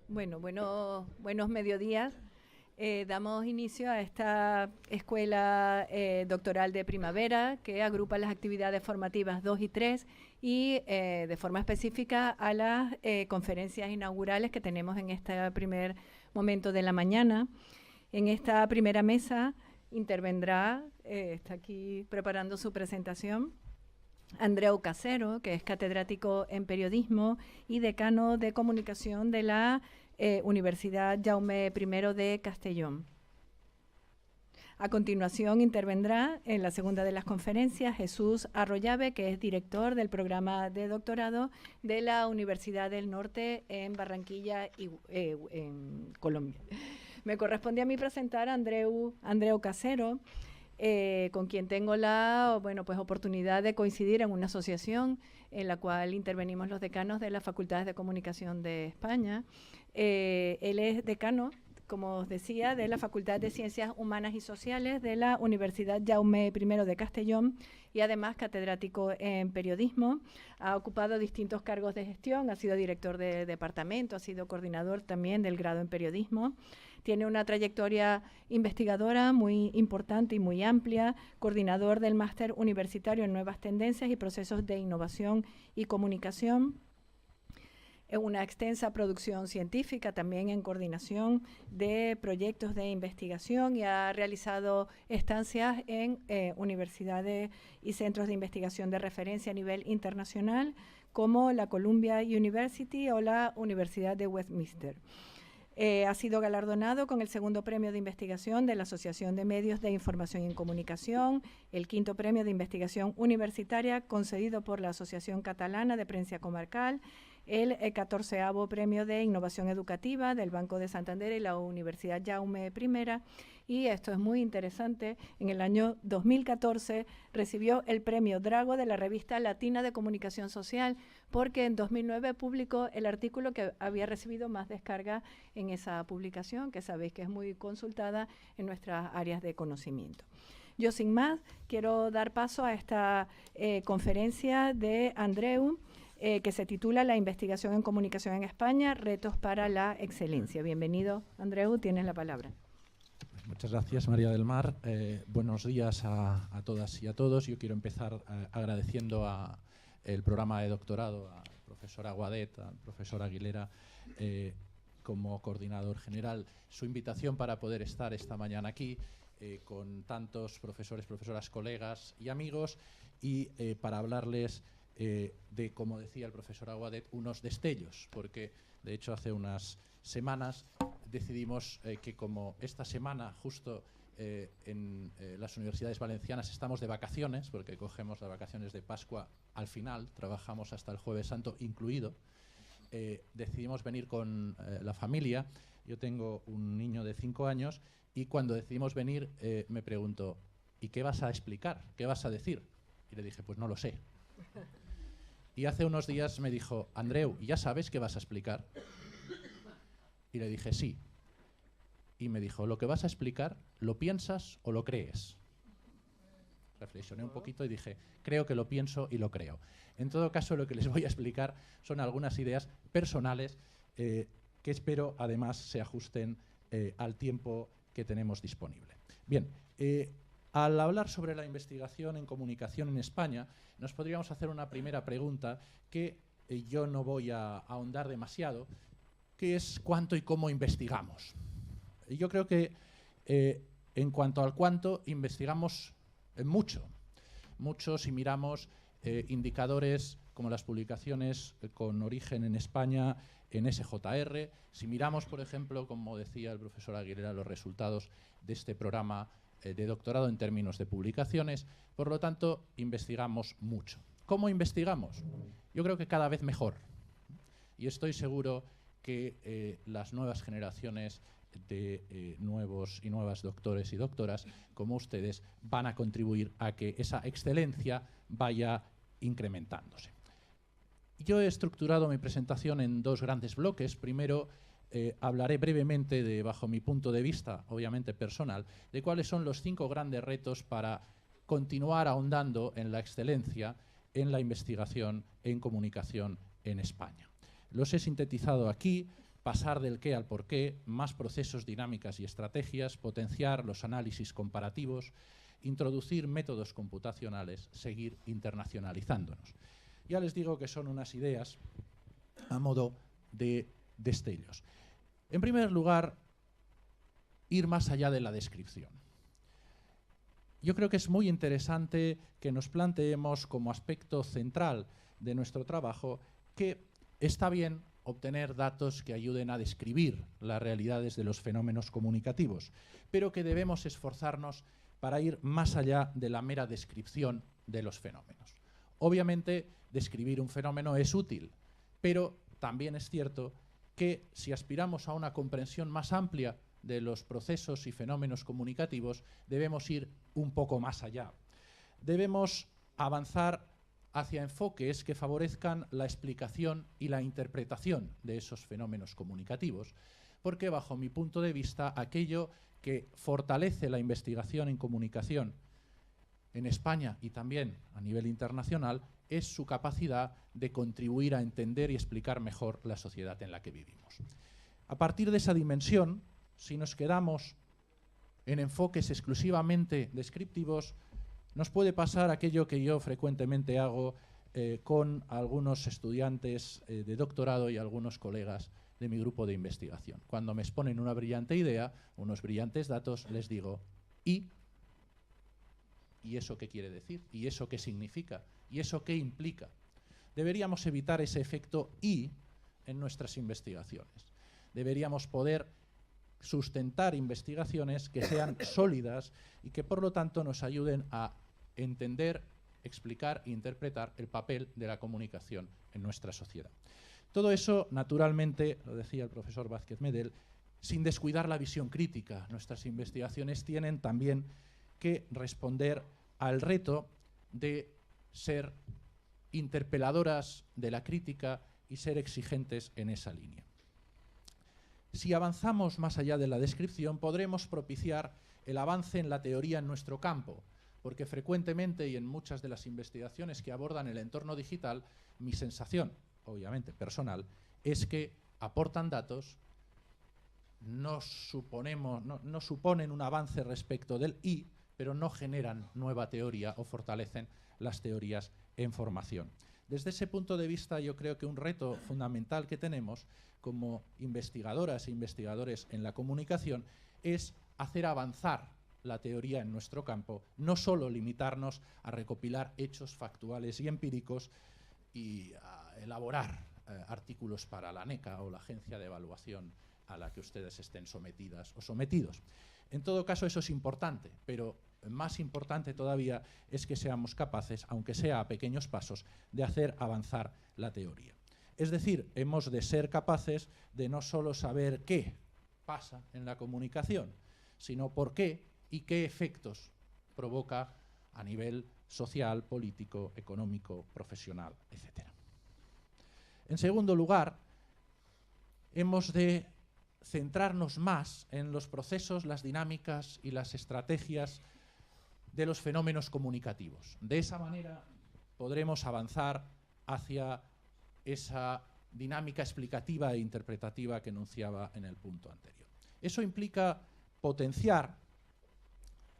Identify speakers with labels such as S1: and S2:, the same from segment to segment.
S1: Buenos mediodías. Damos inicio a esta escuela doctoral de primavera que agrupa las actividades formativas 2 y 3 y de forma específica a las conferencias inaugurales que tenemos en este primer momento de la mañana. En esta primera mesa intervendrá, está aquí preparando su presentación, Andreu Casero, que es catedrático en periodismo y decano de comunicación de la Universidad Jaume I de Castellón. A continuación intervendrá en la segunda de las conferencias Jesús Arroyave, que es director del programa de doctorado de la Universidad del Norte en Barranquilla, en Colombia. Me corresponde a mí presentar a Andreu Casero, con quien tengo la oportunidad de coincidir en una asociación en la cual intervenimos los decanos de las Facultades de Comunicación de España. Él es decano, como os decía, de la Facultad de Ciencias Humanas y Sociales de la Universidad Jaume I de Castellón y además catedrático en periodismo. Ha ocupado distintos cargos de gestión, ha sido director de departamento, ha sido coordinador también del grado en periodismo. Tiene una trayectoria investigadora muy importante y muy amplia, coordinador del máster universitario en Nuevas Tendencias y Procesos de Innovación y Comunicación. Una extensa producción científica, también en coordinación de proyectos de investigación, y ha realizado estancias en universidades y centros de investigación de referencia a nivel internacional, como la Columbia University o la Universidad de Westminster. Ha sido galardonado con el segundo premio de investigación de la Asociación de Medios de Información y Comunicación, el quinto premio de investigación universitaria concedido por la Asociación Catalana de Prensa Comarcal, el 14º premio de innovación educativa del Banco de Santander y la Universidad Jaume I, y esto es muy interesante, en el año 2014 recibió el premio Drago de la revista Latina de Comunicación Social, porque en 2009 publicó el artículo que había recibido más descarga en esa publicación, que sabéis que es muy consultada en nuestras áreas de conocimiento. Yo, sin más, quiero dar paso a esta conferencia de Andreu, que se titula La investigación en comunicación en España, retos para la excelencia. Bienvenido, Andreu, tienes la palabra.
S2: Muchas gracias, María del Mar. Buenos días a todas y a todos. Yo quiero empezar agradeciendo el programa de doctorado al profesor Aguadet, al profesor Aguilera, como coordinador general, su invitación para poder estar esta mañana aquí con tantos profesores, profesoras, colegas y amigos, y para hablarles de, como decía el profesor Aguadet, unos destellos, porque de hecho hace unas semanas decidimos que como esta semana justo en las universidades valencianas estamos de vacaciones, porque cogemos las vacaciones de Pascua al final, trabajamos hasta el Jueves Santo incluido, decidimos venir con la familia. Yo tengo un niño de 5 años y cuando decidimos venir me preguntó, ¿y qué vas a explicar? ¿Qué vas a decir? Y le dije, pues no lo sé. Y hace unos días me dijo, Andreu, ¿ya sabes qué vas a explicar? Y le dije, sí. Y me dijo, ¿lo que vas a explicar, lo piensas o lo crees? Reflexioné un poquito y dije, creo que lo pienso y lo creo. En todo caso, lo que les voy a explicar son algunas ideas personales que espero además se ajusten al tiempo que tenemos disponible. Bien, al hablar sobre la investigación en comunicación en España, nos podríamos hacer una primera pregunta que yo no voy a ahondar demasiado, que es cuánto y cómo investigamos. Yo creo que en cuanto al cuánto, investigamos mucho si miramos indicadores como las publicaciones con origen en España en SJR, si miramos, por ejemplo, como decía el profesor Aguilera, los resultados de este programa de doctorado en términos de publicaciones. Por lo tanto, investigamos mucho. ¿Cómo investigamos? Yo creo que cada vez mejor. Y estoy seguro que las nuevas generaciones de nuevos y nuevas doctores y doctoras como ustedes van a contribuir a que esa excelencia vaya incrementándose. Yo he estructurado mi presentación en 2 grandes bloques. Primero, hablaré brevemente de, bajo mi punto de vista, obviamente personal, de cuáles son los 5 grandes retos para continuar ahondando en la excelencia en la investigación en comunicación en España. Los he sintetizado aquí pasar del qué al por qué, más procesos, dinámicas y estrategias, potenciar los análisis comparativos, introducir métodos computacionales, seguir internacionalizándonos. Ya les digo que son unas ideas a modo de destellos. En primer lugar, ir más allá de la descripción. Yo creo que es muy interesante que nos planteemos como aspecto central de nuestro trabajo que está bien obtener datos que ayuden a describir las realidades de los fenómenos comunicativos, pero que debemos esforzarnos para ir más allá de la mera descripción de los fenómenos. Obviamente, describir un fenómeno es útil, pero también es cierto que si aspiramos a una comprensión más amplia de los procesos y fenómenos comunicativos, debemos ir un poco más allá. Debemos avanzar hacia enfoques que favorezcan la explicación y la interpretación de esos fenómenos comunicativos, porque bajo mi punto de vista, aquello que fortalece la investigación en comunicación en España y también a nivel internacional es su capacidad de contribuir a entender y explicar mejor la sociedad en la que vivimos. A partir de esa dimensión, si nos quedamos en enfoques exclusivamente descriptivos, nos puede pasar aquello que yo frecuentemente hago con algunos estudiantes de doctorado y algunos colegas de mi grupo de investigación. Cuando me exponen una brillante idea, unos brillantes datos, les digo, ¿y eso qué quiere decir? ¿Y eso qué significa? ¿Y eso qué implica? Deberíamos evitar ese efecto «y» en nuestras investigaciones. Deberíamos poder sustentar investigaciones que sean sólidas y que por lo tanto nos ayuden a entender, explicar e interpretar el papel de la comunicación en nuestra sociedad. Todo eso, naturalmente, lo decía el profesor Vázquez Medel, sin descuidar la visión crítica. Nuestras investigaciones tienen también que responder al reto de ser interpeladoras de la crítica y ser exigentes en esa línea. Si avanzamos más allá de la descripción, podremos propiciar el avance en la teoría en nuestro campo, porque frecuentemente y en muchas de las investigaciones que abordan el entorno digital, mi sensación, obviamente personal, es que aportan datos, no suponen un avance respecto del «y», pero no generan nueva teoría o fortalecen las teorías en formación. Desde ese punto de vista, yo creo que un reto fundamental que tenemos como investigadoras e investigadores en la comunicación es hacer avanzar la teoría en nuestro campo, no solo limitarnos a recopilar hechos factuales y empíricos y a elaborar artículos para la ANECA o la agencia de evaluación a la que ustedes estén sometidas o sometidos. En todo caso, eso es importante, pero más importante todavía es que seamos capaces, aunque sea a pequeños pasos, de hacer avanzar la teoría. Es decir, hemos de ser capaces de no solo saber qué pasa en la comunicación, sino por qué y qué efectos provoca a nivel social, político, económico, profesional, etc. En segundo lugar, hemos de centrarnos más en los procesos, las dinámicas y las estrategias de los fenómenos comunicativos. De esa manera podremos avanzar hacia esa dinámica explicativa e interpretativa que enunciaba en el punto anterior. Eso implica potenciar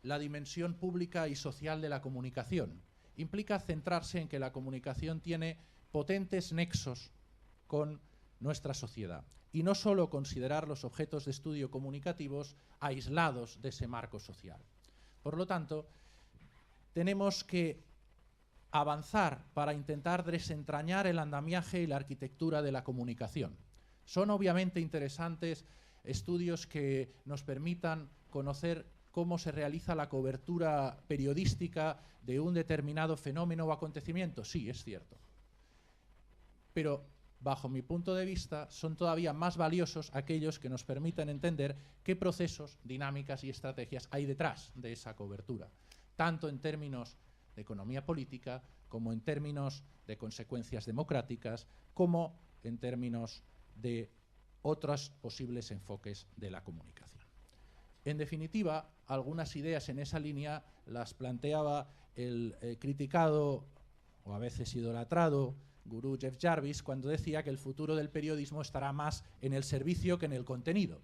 S2: la dimensión pública y social de la comunicación. Implica centrarse en que la comunicación tiene potentes nexos con nuestra sociedad y no solo considerar los objetos de estudio comunicativos aislados de ese marco social. Por lo tanto, tenemos que avanzar para intentar desentrañar el andamiaje y la arquitectura de la comunicación. Son obviamente interesantes estudios que nos permitan conocer cómo se realiza la cobertura periodística de un determinado fenómeno o acontecimiento. Sí, es cierto. Pero, bajo mi punto de vista, son todavía más valiosos aquellos que nos permiten entender qué procesos, dinámicas y estrategias hay detrás de esa cobertura, tanto en términos de economía política, como en términos de consecuencias democráticas, como en términos de otros posibles enfoques de la comunicación. En definitiva, algunas ideas en esa línea las planteaba el criticado o a veces idolatrado gurú Jeff Jarvis cuando decía que el futuro del periodismo estará más en el servicio que en el contenido.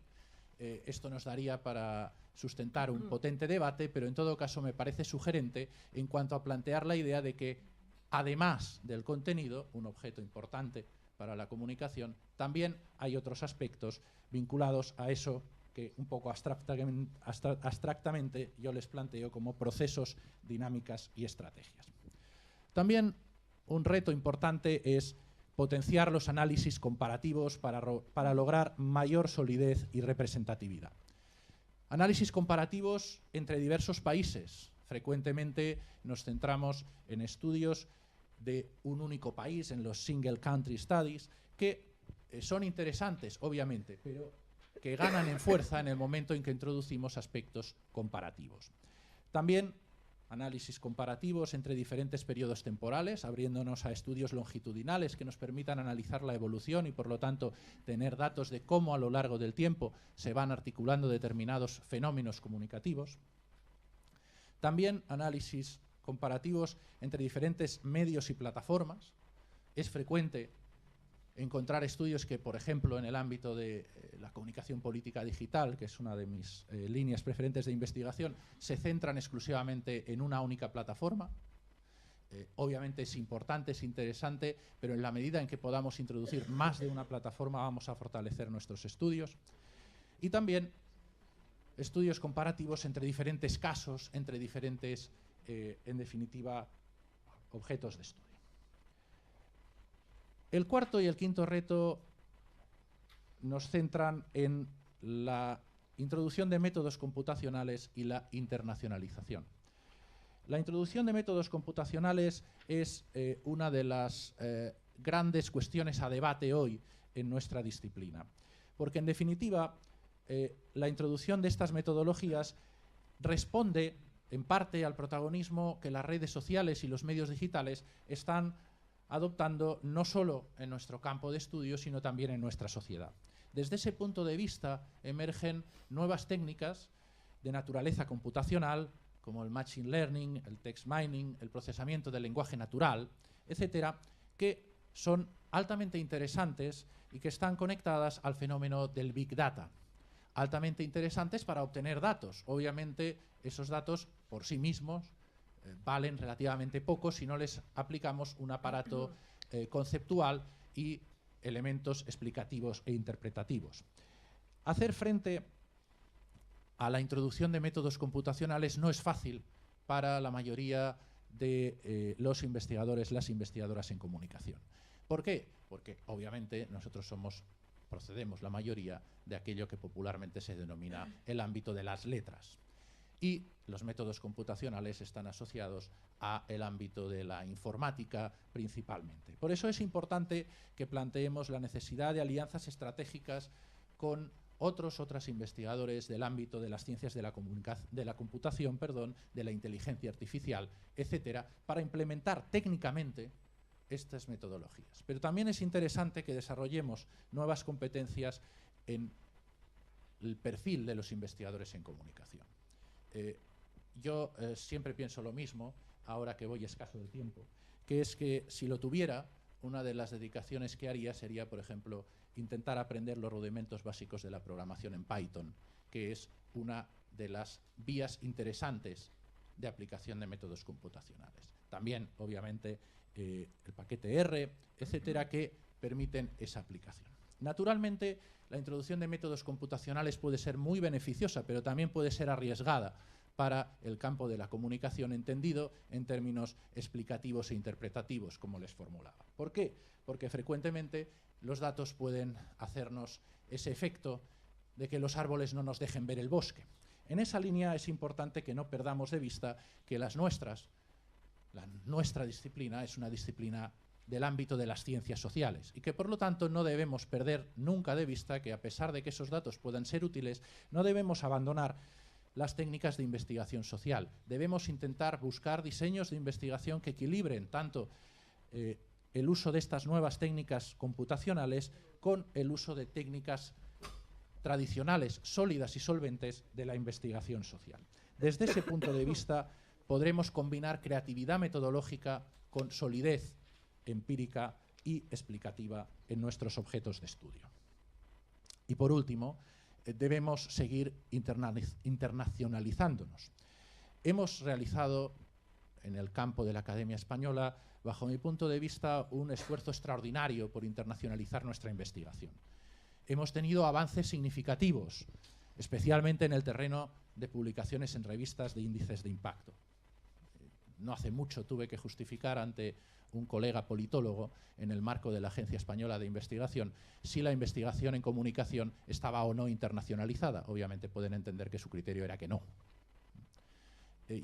S2: Esto nos daría para sustentar un potente debate, pero en todo caso me parece sugerente en cuanto a plantear la idea de que, además del contenido, un objeto importante para la comunicación, también hay otros aspectos vinculados a eso que un poco abstractamente yo les planteo como procesos, dinámicas y estrategias. También un reto importante es potenciar los análisis comparativos para lograr mayor solidez y representatividad. Análisis comparativos entre diversos países. Frecuentemente nos centramos en estudios de un único país, en los single country studies, que son interesantes, obviamente, pero que ganan en fuerza en el momento en que introducimos aspectos comparativos. También análisis comparativos entre diferentes periodos temporales, abriéndonos a estudios longitudinales que nos permitan analizar la evolución y, por lo tanto, tener datos de cómo a lo largo del tiempo se van articulando determinados fenómenos comunicativos. También análisis comparativos entre diferentes medios y plataformas. Es frecuente encontrar estudios que, por ejemplo, en el ámbito de la comunicación política digital, que es una de mis líneas preferentes de investigación, se centran exclusivamente en una única plataforma. Obviamente es importante, es interesante, pero en la medida en que podamos introducir más de una plataforma vamos a fortalecer nuestros estudios. Y también estudios comparativos entre diferentes casos, entre diferentes, en definitiva, objetos de estudio. El cuarto y el quinto reto nos centran en la introducción de métodos computacionales y la internacionalización. La introducción de métodos computacionales es una de las grandes cuestiones a debate hoy en nuestra disciplina, porque en definitiva la introducción de estas metodologías responde en parte al protagonismo que las redes sociales y los medios digitales están adoptando no solo en nuestro campo de estudio, sino también en nuestra sociedad. Desde ese punto de vista emergen nuevas técnicas de naturaleza computacional, como el machine learning, el text mining, el procesamiento del lenguaje natural, etcétera, que son altamente interesantes y que están conectadas al fenómeno del Big Data. Altamente interesantes para obtener datos. Obviamente, esos datos por sí mismos valen relativamente poco si no les aplicamos un aparato conceptual y elementos explicativos e interpretativos. Hacer frente a la introducción de métodos computacionales no es fácil para la mayoría de los investigadores, las investigadoras en comunicación. ¿Por qué? Porque obviamente nosotros procedemos la mayoría de aquello que popularmente se denomina el ámbito de las letras. Y los métodos computacionales están asociados al ámbito de la informática principalmente. Por eso es importante que planteemos la necesidad de alianzas estratégicas con otras investigadores del ámbito de las ciencias de la computación, de la inteligencia artificial, etcétera, para implementar técnicamente estas metodologías. Pero también es interesante que desarrollemos nuevas competencias en el perfil de los investigadores en comunicación. Yo siempre pienso lo mismo, ahora que voy escaso de tiempo, que es que si lo tuviera, una de las dedicaciones que haría sería, por ejemplo, intentar aprender los rudimentos básicos de la programación en Python, que es una de las vías interesantes de aplicación de métodos computacionales. También, obviamente, el paquete R, etcétera, que permiten esa aplicación. Naturalmente, la introducción de métodos computacionales puede ser muy beneficiosa, pero también puede ser arriesgada para el campo de la comunicación entendido en términos explicativos e interpretativos, como les formulaba. ¿Por qué? Porque frecuentemente los datos pueden hacernos ese efecto de que los árboles no nos dejen ver el bosque. En esa línea es importante que no perdamos de vista que nuestra disciplina es una disciplina del ámbito de las ciencias sociales y que por lo tanto no debemos perder nunca de vista que a pesar de que esos datos puedan ser útiles, no debemos abandonar las técnicas de investigación social. Debemos intentar buscar diseños de investigación que equilibren tanto el uso de estas nuevas técnicas computacionales con el uso de técnicas tradicionales, sólidas y solventes de la investigación social. Desde ese punto de vista podremos combinar creatividad metodológica con solidez empírica y explicativa en nuestros objetos de estudio. Y por último, debemos seguir internacionalizándonos. Hemos realizado en el campo de la Academia Española, bajo mi punto de vista, un esfuerzo extraordinario por internacionalizar nuestra investigación. Hemos tenido avances significativos, especialmente en el terreno de publicaciones en revistas de índices de impacto. No hace mucho tuve que justificar ante un colega politólogo en el marco de la Agencia Española de Investigación si la investigación en comunicación estaba o no internacionalizada. Obviamente pueden entender que su criterio era que no.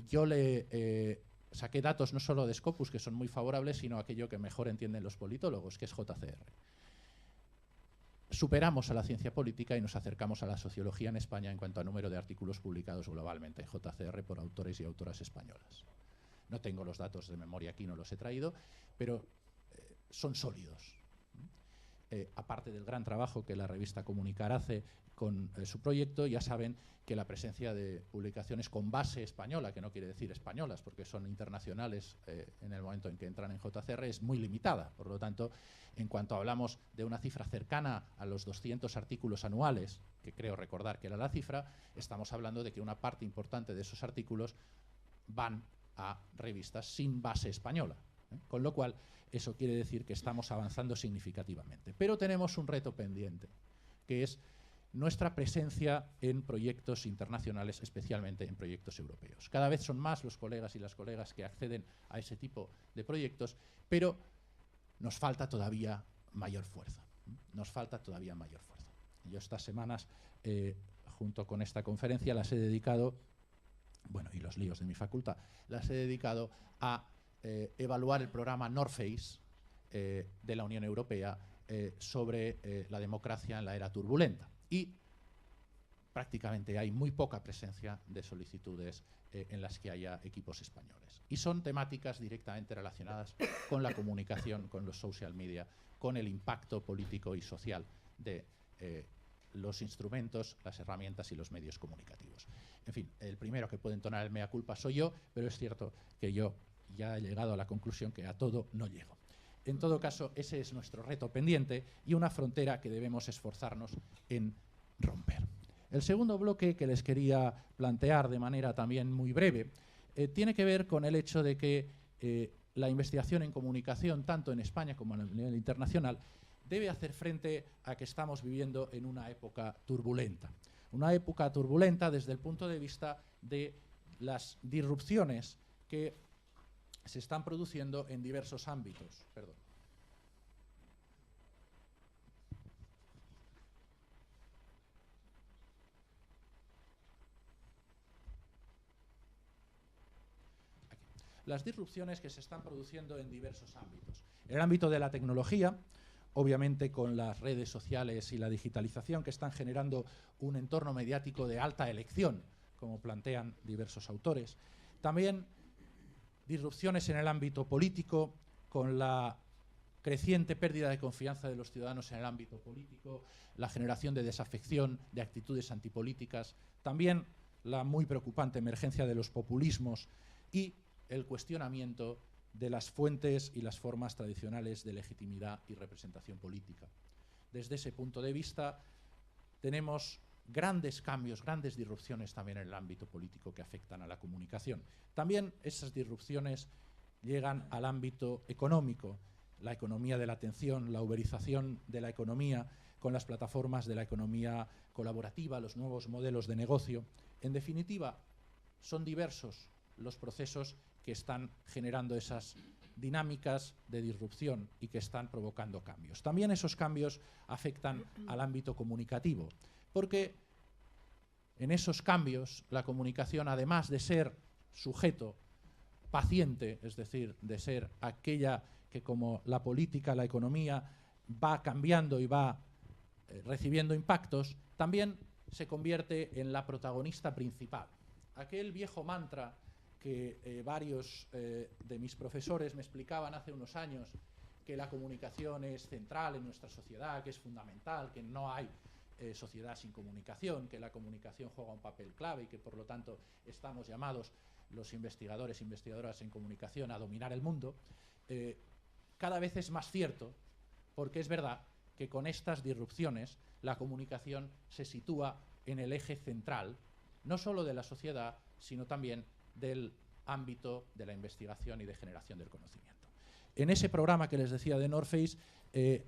S2: Yo le saqué datos no solo de Scopus, que son muy favorables, sino aquello que mejor entienden los politólogos, que es JCR. Superamos a la ciencia política y nos acercamos a la sociología en España en cuanto a número de artículos publicados globalmente en JCR por autores y autoras españolas. No tengo los datos de memoria aquí, no los he traído, pero son sólidos. Aparte del gran trabajo que la revista Comunicar hace con su proyecto, ya saben que la presencia de publicaciones con base española, que no quiere decir españolas, porque son internacionales en el momento en que entran en JCR, es muy limitada. Por lo tanto, en cuanto hablamos de una cifra cercana a los 200 artículos anuales, que creo recordar que era la cifra, estamos hablando de que una parte importante de esos artículos van a revistas sin base española. Con lo cual, eso quiere decir que estamos avanzando significativamente. Pero tenemos un reto pendiente, que es nuestra presencia en proyectos internacionales, especialmente en proyectos europeos. Cada vez son más los colegas y las colegas que acceden a ese tipo de proyectos, pero nos falta todavía mayor fuerza. Nos falta todavía mayor fuerza. Yo estas semanas, junto con esta conferencia, las he dedicado, bueno, y los líos de mi facultad, las he dedicado a evaluar el programa North Face de la Unión Europea sobre la democracia en la era turbulenta. Y prácticamente hay muy poca presencia de solicitudes en las que haya equipos españoles. Y son temáticas directamente relacionadas con la comunicación, con los social media, con el impacto político y social de los instrumentos, las herramientas y los medios comunicativos. En fin, el primero que puede entonar el mea culpa soy yo, pero es cierto que yo ya he llegado a la conclusión que a todo no llego. En todo caso, ese es nuestro reto pendiente y una frontera que debemos esforzarnos en romper. El segundo bloque que les quería plantear de manera también muy breve tiene que ver con el hecho de que la investigación en comunicación, tanto en España como a nivel internacional, debe hacer frente a que estamos viviendo en una época turbulenta. Una época turbulenta desde el punto de vista de las disrupciones que se están produciendo en diversos ámbitos. Perdón. Aquí. Las disrupciones que se están produciendo en diversos ámbitos. En el ámbito de la tecnología, obviamente con las redes sociales y la digitalización que están generando un entorno mediático de alta elección, como plantean diversos autores. También disrupciones en el ámbito político, con la creciente pérdida de confianza de los ciudadanos en el ámbito político, la generación de desafección, de actitudes antipolíticas, también la muy preocupante emergencia de los populismos y el cuestionamiento de las fuentes y las formas tradicionales de legitimidad y representación política. Desde ese punto de vista, tenemos grandes cambios, grandes disrupciones también en el ámbito político que afectan a la comunicación. También esas disrupciones llegan al ámbito económico, la economía de la atención, la uberización de la economía con las plataformas de la economía colaborativa, los nuevos modelos de negocio. En definitiva, son diversos los procesos que están generando esas dinámicas de disrupción y que están provocando cambios. También esos cambios afectan al ámbito comunicativo, porque en esos cambios la comunicación, además de ser sujeto paciente, es decir, de ser aquella que como la política, la economía, va cambiando y va recibiendo impactos, también se convierte en la protagonista principal. Aquel viejo mantra que varios de mis profesores me explicaban hace unos años, que la comunicación es central en nuestra sociedad, que es fundamental, que no hay sociedad sin comunicación, que la comunicación juega un papel clave y que por lo tanto estamos llamados los investigadores e investigadoras en comunicación a dominar el mundo, cada vez es más cierto porque es verdad que con estas disrupciones la comunicación se sitúa en el eje central, no solo de la sociedad, sino también del ámbito de la investigación y de generación del conocimiento. En ese programa que les decía de North Face,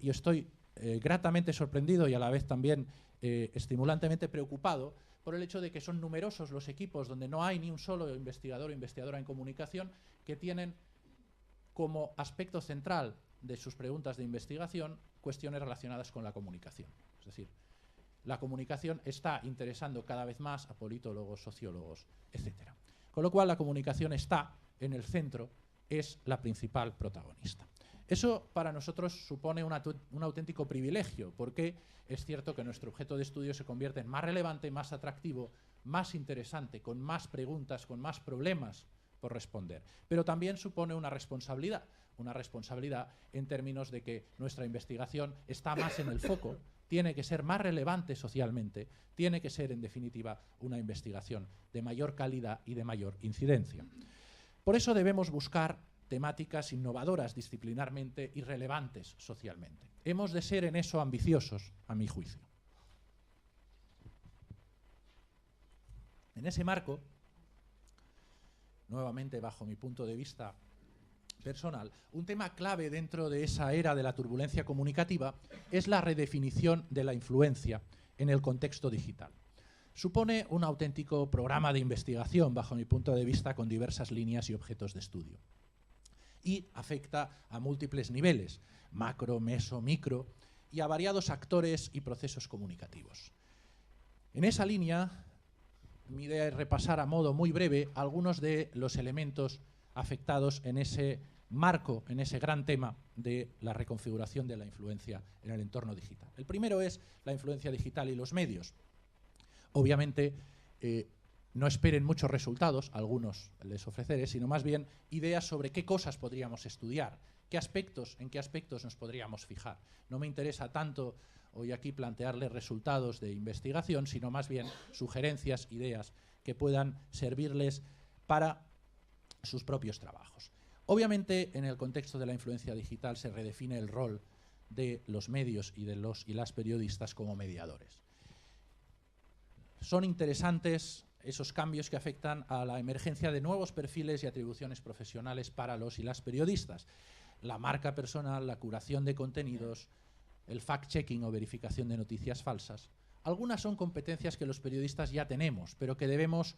S2: yo estoy gratamente sorprendido y a la vez también estimulantemente preocupado por el hecho de que son numerosos los equipos donde no hay ni un solo investigador o investigadora en comunicación que tienen como aspecto central de sus preguntas de investigación cuestiones relacionadas con la comunicación. Es decir, la comunicación está interesando cada vez más a politólogos, sociólogos, etc. Con lo cual, la comunicación está en el centro, es la principal protagonista. Eso para nosotros supone un auténtico privilegio, porque es cierto que nuestro objeto de estudio se convierte en más relevante, más atractivo, más interesante, con más preguntas, con más problemas por responder. Pero también supone una responsabilidad en términos de que nuestra investigación está más en el foco, tiene que ser más relevante socialmente, tiene que ser, en definitiva, una investigación de mayor calidad y de mayor incidencia. Por eso debemos buscar temáticas innovadoras disciplinarmente y relevantes socialmente. Hemos de ser en eso ambiciosos, a mi juicio. En ese marco, nuevamente bajo mi punto de vista personal, un tema clave dentro de esa era de la turbulencia comunicativa es la redefinición de la influencia en el contexto digital. Supone un auténtico programa de investigación, bajo mi punto de vista, con diversas líneas y objetos de estudio. Y afecta a múltiples niveles, macro, meso, micro, y a variados actores y procesos comunicativos. En esa línea, mi idea es repasar a modo muy breve algunos de los elementos afectados en ese marco, en ese gran tema de la reconfiguración de la influencia en el entorno digital. El primero es la influencia digital y los medios. Obviamente, no esperen muchos resultados, algunos les ofreceré, sino más bien ideas sobre qué cosas podríamos estudiar, en qué aspectos nos podríamos fijar. No me interesa tanto hoy aquí plantearles resultados de investigación, sino más bien sugerencias, ideas que puedan servirles para sus propios trabajos. Obviamente, en el contexto de la influencia digital se redefine el rol de los medios y de los y las periodistas como mediadores. Son interesantes esos cambios que afectan a la emergencia de nuevos perfiles y atribuciones profesionales para los y las periodistas. La marca personal, la curación de contenidos, el fact-checking o verificación de noticias falsas. Algunas son competencias que los periodistas ya tenemos, pero que debemos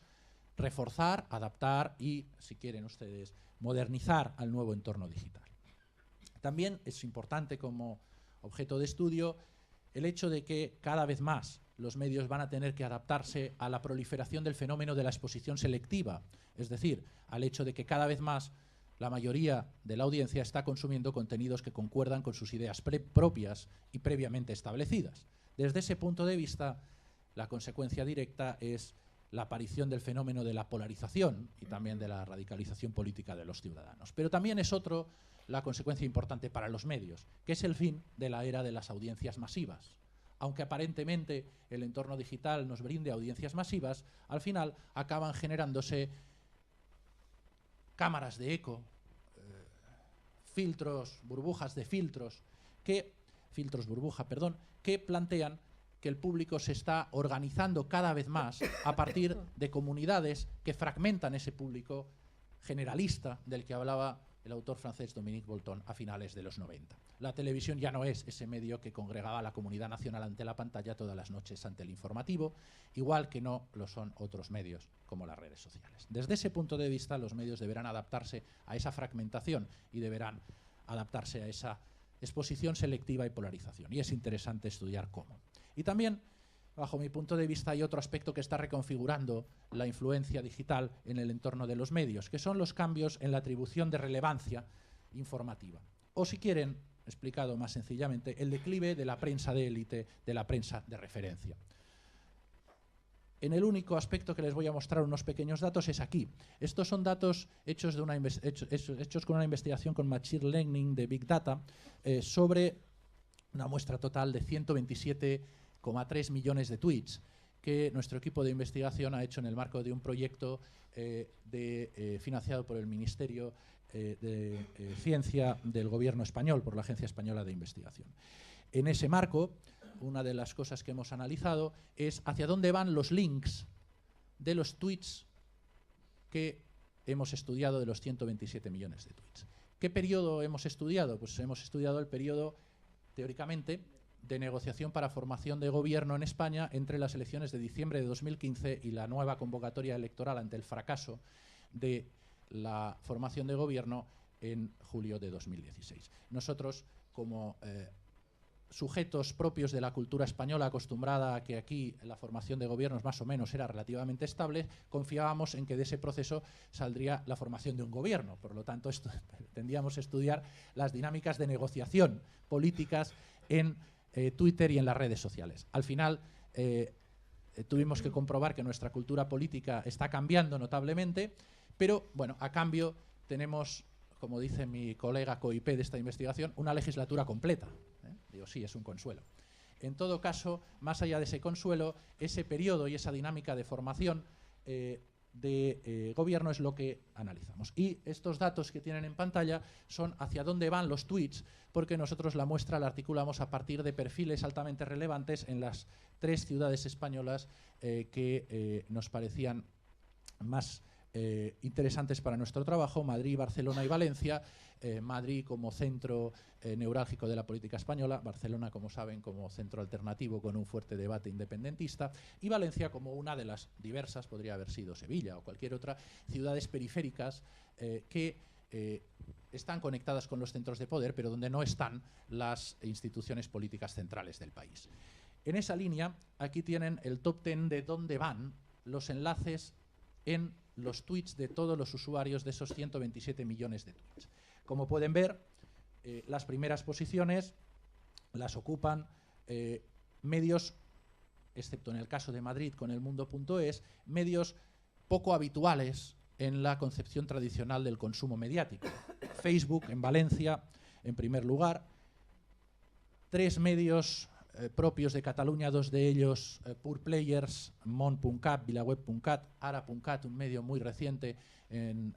S2: reforzar, adaptar y, si quieren ustedes, modernizar al nuevo entorno digital. También es importante como objeto de estudio el hecho de que cada vez más los medios van a tener que adaptarse a la proliferación del fenómeno de la exposición selectiva, es decir, al hecho de que cada vez más la mayoría de la audiencia está consumiendo contenidos que concuerdan con sus ideas propias y previamente establecidas. Desde ese punto de vista, la consecuencia directa es la aparición del fenómeno de la polarización y también de la radicalización política de los ciudadanos. Pero también es la consecuencia importante para los medios, que es el fin de la era de las audiencias masivas. Aunque aparentemente el entorno digital nos brinde audiencias masivas, al final acaban generándose cámaras de eco, burbujas de filtros burbuja, que plantean que el público se está organizando cada vez más a partir de comunidades que fragmentan ese público generalista del que hablaba el autor francés Dominique Bolton a finales de los 90. La televisión ya no es ese medio que congregaba a la comunidad nacional ante la pantalla todas las noches ante el informativo, igual que no lo son otros medios como las redes sociales. Desde ese punto de vista, los medios deberán adaptarse a esa fragmentación y deberán adaptarse a esa exposición selectiva y polarización. Y es interesante estudiar cómo. Y también, bajo mi punto de vista, hay otro aspecto que está reconfigurando la influencia digital en el entorno de los medios, que son los cambios en la atribución de relevancia informativa. O, si quieren, explicado más sencillamente, el declive de la prensa de élite, de la prensa de referencia. En el único aspecto que les voy a mostrar unos pequeños datos es aquí. Estos son datos hechos con una investigación con Machine Learning de Big Data sobre una muestra total de 127,3 millones de tweets que nuestro equipo de investigación ha hecho en el marco de un proyecto financiado por el Ministerio de Ciencia del Gobierno español, por la Agencia Española de Investigación. En ese marco, una de las cosas que hemos analizado es hacia dónde van los links de los tweets que hemos estudiado, de los 127 millones de tweets. ¿Qué periodo hemos estudiado? Pues hemos estudiado el periodo, teóricamente, de negociación para formación de gobierno en España entre las elecciones de diciembre de 2015 y la nueva convocatoria electoral ante el fracaso de la formación de gobierno en julio de 2016. Nosotros, como sujetos propios de la cultura española, acostumbrada a que aquí la formación de gobiernos más o menos era relativamente estable, confiábamos en que de ese proceso saldría la formación de un gobierno. Por lo tanto, tendíamos a estudiar las dinámicas de negociación políticas en Twitter y en las redes sociales. Al final, tuvimos que comprobar que nuestra cultura política está cambiando notablemente, pero, bueno, a cambio tenemos, como dice mi colega COIP de esta investigación, una legislatura completa. Digo, sí, es un consuelo. En todo caso, más allá de ese consuelo, ese periodo y esa dinámica de formación de gobierno es lo que analizamos. Y estos datos que tienen en pantalla son hacia dónde van los tweets, porque nosotros la muestra la articulamos a partir de perfiles altamente relevantes en las 3 ciudades españolas que nos parecían más interesantes para nuestro trabajo: Madrid, Barcelona y Valencia. Madrid como centro neurálgico de la política española, Barcelona, como saben, como centro alternativo con un fuerte debate independentista, y Valencia como una de las diversas, podría haber sido Sevilla o cualquier otra, ciudades periféricas que están conectadas con los centros de poder, pero donde no están las instituciones políticas centrales del país. En esa línea, aquí tienen el top 10 de dónde van los enlaces en los tweets de todos los usuarios de esos 127 millones de tweets. Como pueden ver, las primeras posiciones las ocupan medios, excepto en el caso de Madrid con el Mundo.es, medios poco habituales en la concepción tradicional del consumo mediático. Facebook en Valencia, en primer lugar, 3 medios propios de Cataluña, 2 de ellos pure players, Món.cat, Vilaweb.cat, Ara.cat, un medio muy reciente en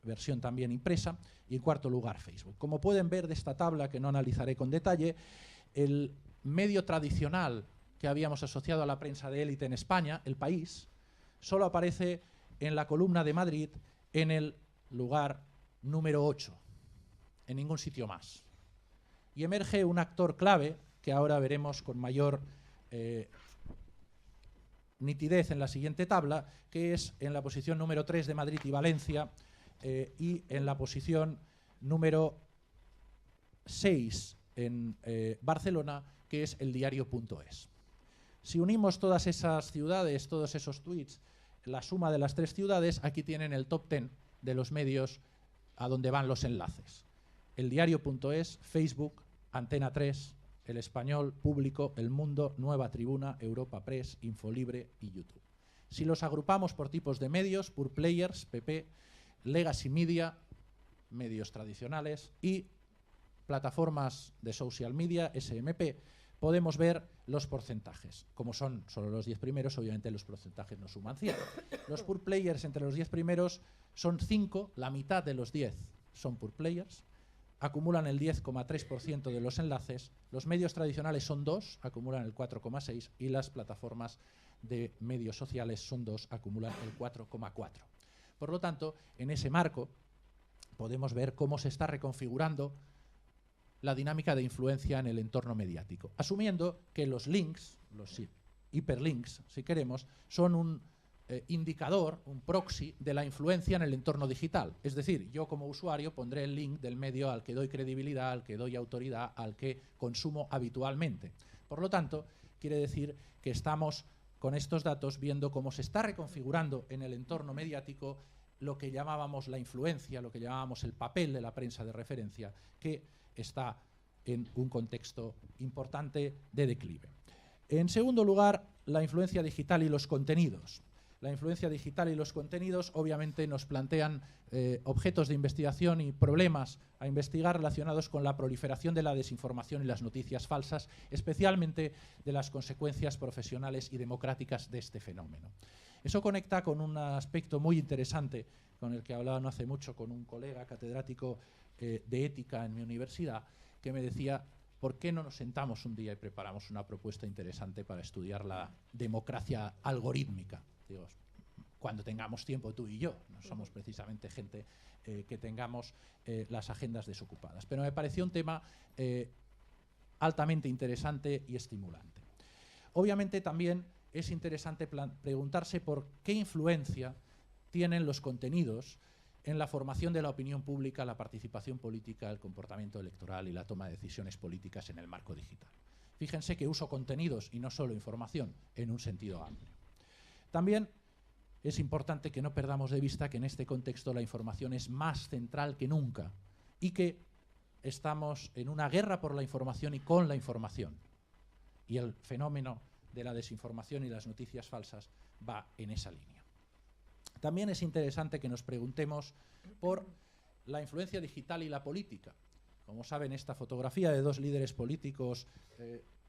S2: versión también impresa, y en cuarto lugar Facebook. Como pueden ver de esta tabla, que no analizaré con detalle, el medio tradicional que habíamos asociado a la prensa de élite en España, El País, solo aparece en la columna de Madrid en el lugar número 8, en ningún sitio más. Y emerge un actor clave, que ahora veremos con mayor nitidez en la siguiente tabla, que es en la posición número 3 de Madrid y Valencia, y en la posición número 6 en Barcelona, que es el diario.es. Si unimos todas esas ciudades, todos esos tweets, la suma de las 3 ciudades, aquí tienen el top 10 de los medios a donde van los enlaces. El diario.es, Facebook, Antena 3, El Español, Público, El Mundo, Nueva Tribuna, Europa Press, Infolibre y YouTube. Si los agrupamos por tipos de medios, pure players, PP, legacy media, medios tradicionales, y plataformas de social media, SMP, podemos ver los porcentajes. Como son solo los 10 primeros, obviamente los porcentajes no suman 100. Los pure players entre los 10 primeros son 5, la mitad de los 10 son pure players, acumulan el 10,3% de los enlaces, los medios tradicionales son 2, acumulan el 4,6%, y las plataformas de medios sociales son 2, acumulan el 4,4%. Por lo tanto, en ese marco podemos ver cómo se está reconfigurando la dinámica de influencia en el entorno mediático, asumiendo que los links, los hiperlinks, si queremos, son un indicador, un proxy de la influencia en el entorno digital. Es decir, yo como usuario pondré el link del medio al que doy credibilidad, al que doy autoridad, al que consumo habitualmente. Por lo tanto, quiere decir que estamos con estos datos viendo cómo se está reconfigurando en el entorno mediático lo que llamábamos la influencia, lo que llamábamos el papel de la prensa de referencia, que está en un contexto importante de declive. En segundo lugar, la influencia digital y los contenidos. La influencia digital y los contenidos obviamente nos plantean objetos de investigación y problemas a investigar relacionados con la proliferación de la desinformación y las noticias falsas, especialmente de las consecuencias profesionales y democráticas de este fenómeno. Eso conecta con un aspecto muy interesante con el que hablaba no hace mucho con un colega catedrático de ética en mi universidad, que me decía: ¿por qué no nos sentamos un día y preparamos una propuesta interesante para estudiar la democracia algorítmica? Digo, cuando tengamos tiempo tú y yo, no somos precisamente gente que tengamos las agendas desocupadas. Pero me pareció un tema altamente interesante y estimulante. Obviamente también es interesante preguntarse por qué influencia tienen los contenidos en la formación de la opinión pública, la participación política, el comportamiento electoral y la toma de decisiones políticas en el marco digital. Fíjense que uso contenidos y no solo información en un sentido amplio. También es importante que no perdamos de vista que en este contexto la información es más central que nunca y que estamos en una guerra por la información y con la información. Y el fenómeno de la desinformación y las noticias falsas va en esa línea. También es interesante que nos preguntemos por la influencia digital y la política. Como saben, esta fotografía de dos líderes políticos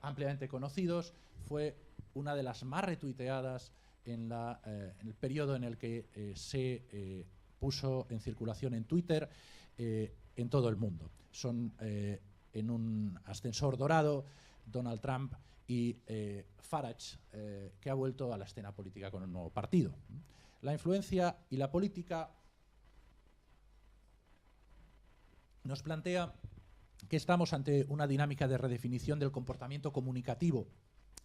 S2: ampliamente conocidos fue una de las más retuiteadas en el periodo en el que se puso en circulación en Twitter en todo el mundo. Son en un ascensor dorado Donald Trump y Farage, que ha vuelto a la escena política con un nuevo partido. La influencia y la política nos plantea que estamos ante una dinámica de redefinición del comportamiento comunicativo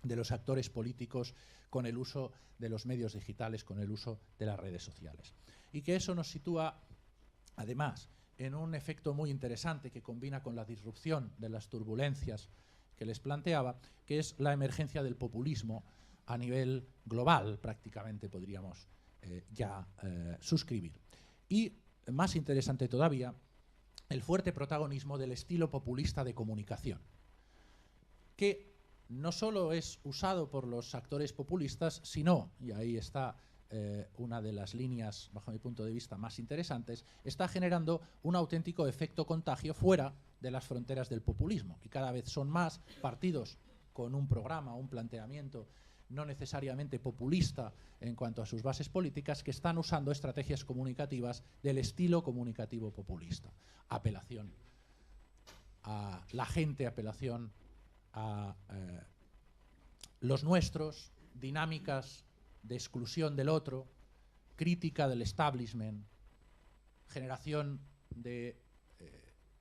S2: de los actores políticos con el uso de los medios digitales, con el uso de las redes sociales. Y que eso nos sitúa, además, en un efecto muy interesante que combina con la disrupción de las turbulencias que les planteaba, que es la emergencia del populismo a nivel global, prácticamente podríamos suscribir. Y, más interesante todavía, el fuerte protagonismo del estilo populista de comunicación, que no solo es usado por los actores populistas, sino, y ahí está una de las líneas, bajo mi punto de vista, más interesantes, está generando un auténtico efecto contagio fuera de las fronteras del populismo. Y cada vez son más partidos con un programa, un planteamiento no necesariamente populista en cuanto a sus bases políticas, que están usando estrategias comunicativas del estilo comunicativo populista. Apelación a la gente, apelación a los nuestros, dinámicas de exclusión del otro, crítica del establishment, generación de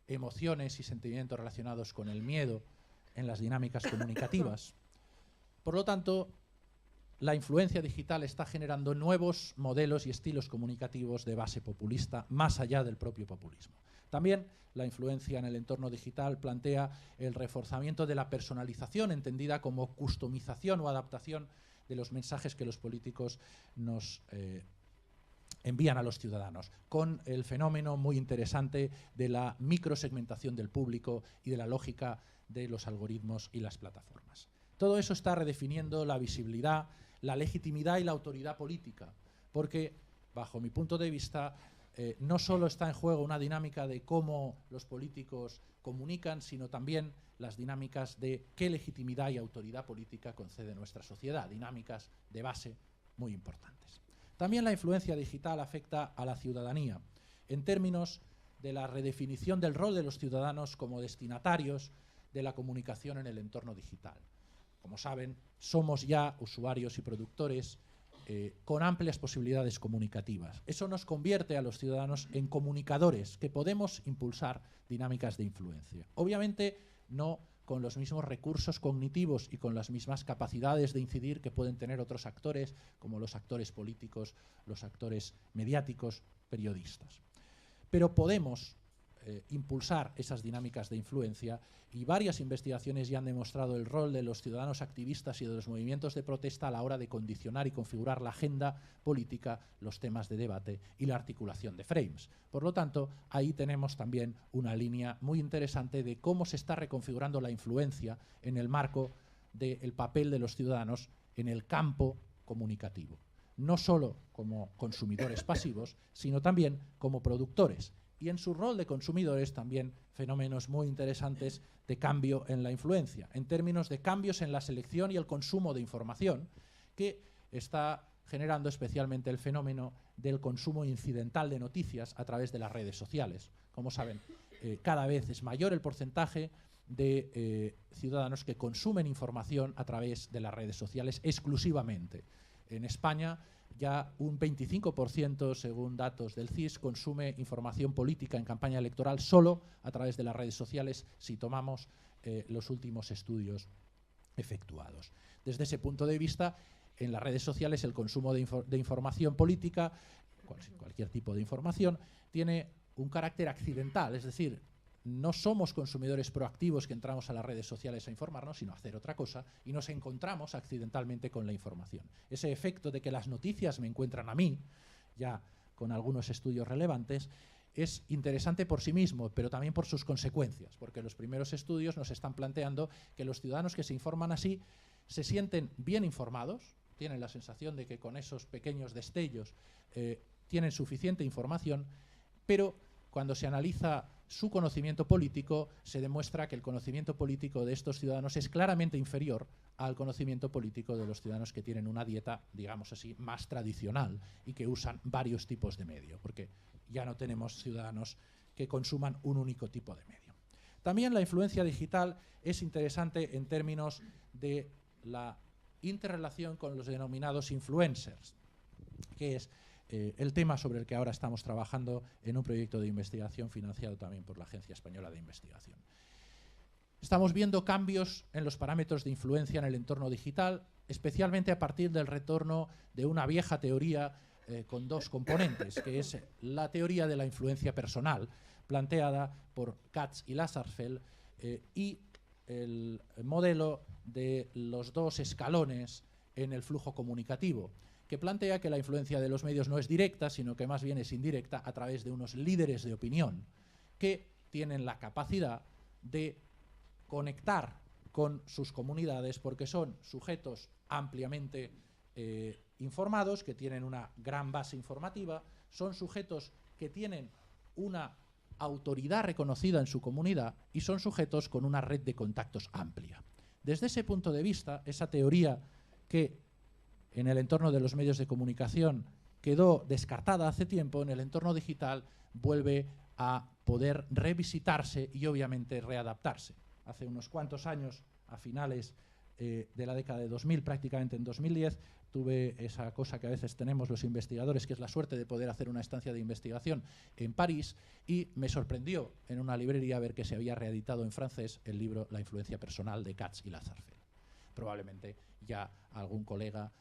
S2: emociones y sentimientos relacionados con el miedo en las dinámicas comunicativas. Por lo tanto, la influencia digital está generando nuevos modelos y estilos comunicativos de base populista, más allá del propio populismo. También la influencia en el entorno digital plantea el reforzamiento de la personalización, entendida como customización o adaptación de los mensajes que los políticos nos envían a los ciudadanos, con el fenómeno muy interesante de la microsegmentación del público y de la lógica de los algoritmos y las plataformas. Todo eso está redefiniendo la visibilidad, la legitimidad y la autoridad política, porque, bajo mi punto de vista, no solo está en juego una dinámica de cómo los políticos comunican, sino también las dinámicas de qué legitimidad y autoridad política concede nuestra sociedad, dinámicas de base muy importantes. También la influencia digital afecta a la ciudadanía, en términos de la redefinición del rol de los ciudadanos como destinatarios de la comunicación en el entorno digital. Como saben, somos ya usuarios y productores con amplias posibilidades comunicativas. Eso nos convierte a los ciudadanos en comunicadores que podemos impulsar dinámicas de influencia. Obviamente no con los mismos recursos cognitivos y con las mismas capacidades de incidir que pueden tener otros actores, como los actores políticos, los actores mediáticos, periodistas. Pero podemos impulsar esas dinámicas de influencia, y varias investigaciones ya han demostrado el rol de los ciudadanos activistas y de los movimientos de protesta a la hora de condicionar y configurar la agenda política, los temas de debate y la articulación de frames. Por lo tanto, ahí tenemos también una línea muy interesante de cómo se está reconfigurando la influencia en el marco del papel de los ciudadanos en el campo comunicativo. no solo como consumidores pasivos, sino también como productores. Y en su rol de consumidores también fenómenos muy interesantes de cambio en la influencia, en términos de cambios en la selección y el consumo de información, que está generando especialmente el fenómeno del consumo incidental de noticias a través de las redes sociales. Como saben, cada vez es mayor el porcentaje de ciudadanos que consumen información a través de las redes sociales exclusivamente. En España ya un 25%, según datos del CIS, consume información política en campaña electoral solo a través de las redes sociales, si tomamos los últimos estudios efectuados. Desde ese punto de vista, en las redes sociales el consumo de información política, cualquier tipo de información, tiene un carácter accidental, es decir, no somos consumidores proactivos que entramos a las redes sociales a informarnos, sino a hacer otra cosa, y nos encontramos accidentalmente con la información. Ese efecto de que las noticias me encuentran a mí, ya con algunos estudios relevantes, es interesante por sí mismo, pero también por sus consecuencias, porque los primeros estudios nos están planteando que los ciudadanos que se informan así se sienten bien informados, tienen la sensación de que con esos pequeños destellos tienen suficiente información, pero cuando se analiza su conocimiento político, se demuestra que el conocimiento político de estos ciudadanos es claramente inferior al conocimiento político de los ciudadanos que tienen una dieta, digamos así, más tradicional y que usan varios tipos de medio, porque ya no tenemos ciudadanos que consuman un único tipo de medio. También la influencia digital es interesante en términos de la interrelación con los denominados influencers, que es el tema sobre el que ahora estamos trabajando en un proyecto de investigación financiado también por la Agencia Española de Investigación. Estamos viendo cambios en los parámetros de influencia en el entorno digital, especialmente a partir del retorno de una vieja teoría con dos componentes, que es la teoría de la influencia personal, planteada por Katz y Lasserfeld, y el modelo de los dos escalones en el flujo comunicativo, que plantea que la influencia de los medios no es directa, sino que más bien es indirecta a través de unos líderes de opinión que tienen la capacidad de conectar con sus comunidades porque son sujetos ampliamente informados, que tienen una gran base informativa, son sujetos que tienen una autoridad reconocida en su comunidad y son sujetos con una red de contactos amplia. Desde ese punto de vista, esa teoría que en el entorno de los medios de comunicación quedó descartada hace tiempo, en el entorno digital vuelve a poder revisitarse y obviamente readaptarse. Hace unos cuantos años, a finales de la década de 2000, prácticamente en 2010, tuve esa cosa que a veces tenemos los investigadores, que es la suerte de poder hacer una estancia de investigación en París, y me sorprendió en una librería ver que se había reeditado en francés el libro La influencia personal de Katz y Lasserfeld. Probablemente ya algún colega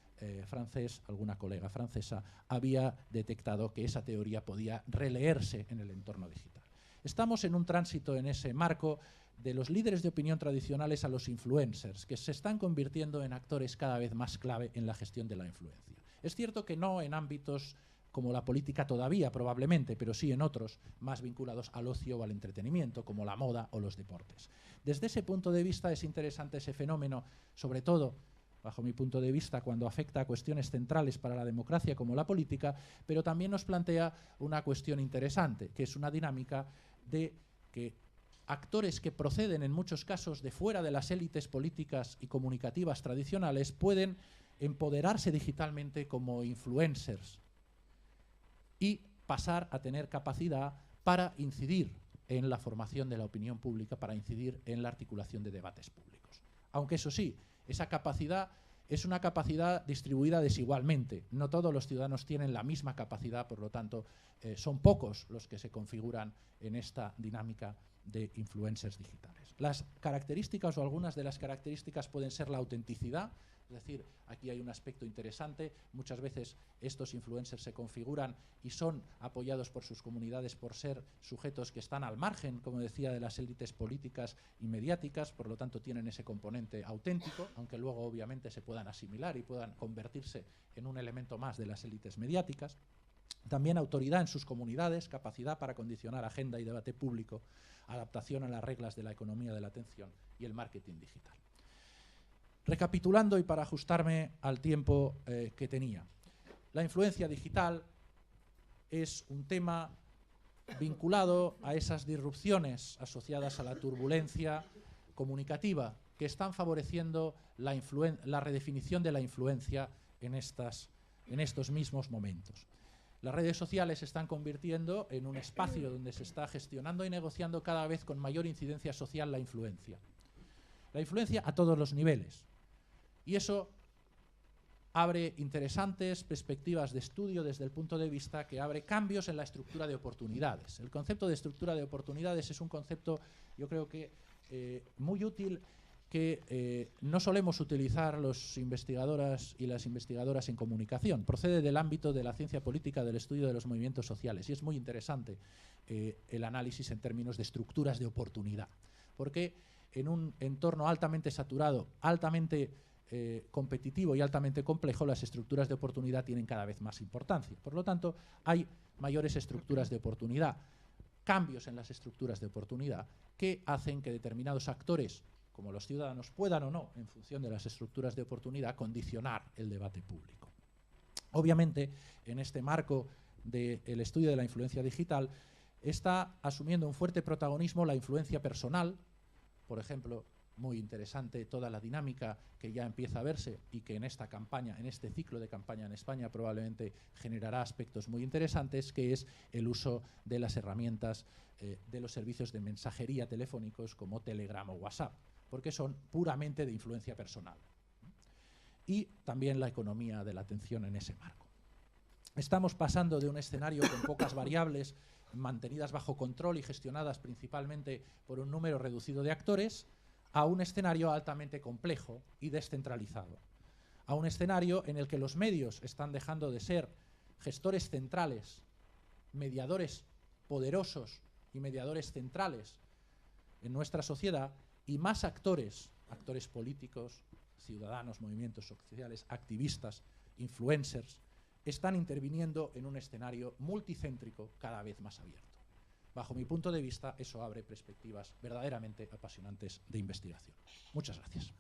S2: francés, alguna colega francesa, había detectado que esa teoría podía releerse en el entorno digital. Estamos en un tránsito en ese marco de los líderes de opinión tradicionales a los influencers, que se están convirtiendo en actores cada vez más clave en la gestión de la influencia. Es cierto que no en ámbitos como la política todavía, probablemente, pero sí en otros más vinculados al ocio o al entretenimiento, como la moda o los deportes. Desde ese punto de vista es interesante ese fenómeno, sobre todo, bajo mi punto de vista, cuando afecta a cuestiones centrales para la democracia como la política, pero también nos plantea una cuestión interesante, que es una dinámica de que actores que proceden en muchos casos de fuera de las élites políticas y comunicativas tradicionales pueden empoderarse digitalmente como influencers y pasar a tener capacidad para incidir en la formación de la opinión pública, para incidir en la articulación de debates públicos. Aunque eso sí, esa capacidad es una capacidad distribuida desigualmente. No todos los ciudadanos tienen la misma capacidad, por lo tanto, son pocos los que se configuran en esta dinámica de influencers digitales. Las características o algunas de las características pueden ser la autenticidad, es decir, aquí hay un aspecto interesante, muchas veces estos influencers se configuran y son apoyados por sus comunidades por ser sujetos que están al margen, como decía, de las élites políticas y mediáticas, por lo tanto tienen ese componente auténtico, aunque luego obviamente se puedan asimilar y puedan convertirse en un elemento más de las élites mediáticas. También autoridad en sus comunidades, capacidad para condicionar agenda y debate público, adaptación a las reglas de la economía de la atención y el marketing digital. Recapitulando y para ajustarme al tiempo que tenía, La influencia digital es un tema vinculado a esas disrupciones asociadas a la turbulencia comunicativa que están favoreciendo la redefinición de la influencia en estos mismos momentos. Las redes sociales se están convirtiendo en un espacio donde se está gestionando y negociando cada vez con mayor incidencia social la influencia. La influencia a todos los niveles. Y eso abre interesantes perspectivas de estudio desde el punto de vista que abre cambios en la estructura de oportunidades. El concepto de estructura de oportunidades es un concepto, yo creo que muy útil, que no solemos utilizar los investigadoras y las investigadoras en comunicación. Procede del ámbito de la ciencia política, del estudio de los movimientos sociales, y es muy interesante el análisis en términos de estructuras de oportunidad, porque en un entorno altamente saturado, altamente competitivo y altamente complejo, las estructuras de oportunidad tienen cada vez más importancia. Por lo tanto, hay mayores estructuras de oportunidad, cambios en las estructuras de oportunidad que hacen que determinados actores, como los ciudadanos, puedan o no, en función de las estructuras de oportunidad, condicionar el debate público. Obviamente, en este marco del estudio de la influencia digital, está asumiendo un fuerte protagonismo la influencia personal, por ejemplo, muy interesante toda la dinámica que ya empieza a verse y que en esta campaña, en este ciclo de campaña en España, probablemente generará aspectos muy interesantes, que es el uso de las herramientas de los servicios de mensajería telefónicos como Telegram o WhatsApp, porque son puramente de influencia personal. Y también la economía de la atención en ese marco. Estamos pasando de un escenario con pocas variables, mantenidas bajo control y gestionadas principalmente por un número reducido de actores, a un escenario altamente complejo y descentralizado. A un escenario en el que los medios están dejando de ser gestores centrales, mediadores poderosos y mediadores centrales en nuestra sociedad, y más actores, actores políticos, ciudadanos, movimientos sociales, activistas, influencers, están interviniendo en un escenario multicéntrico cada vez más abierto. Bajo mi punto de vista, eso abre perspectivas verdaderamente apasionantes de investigación. Muchas gracias.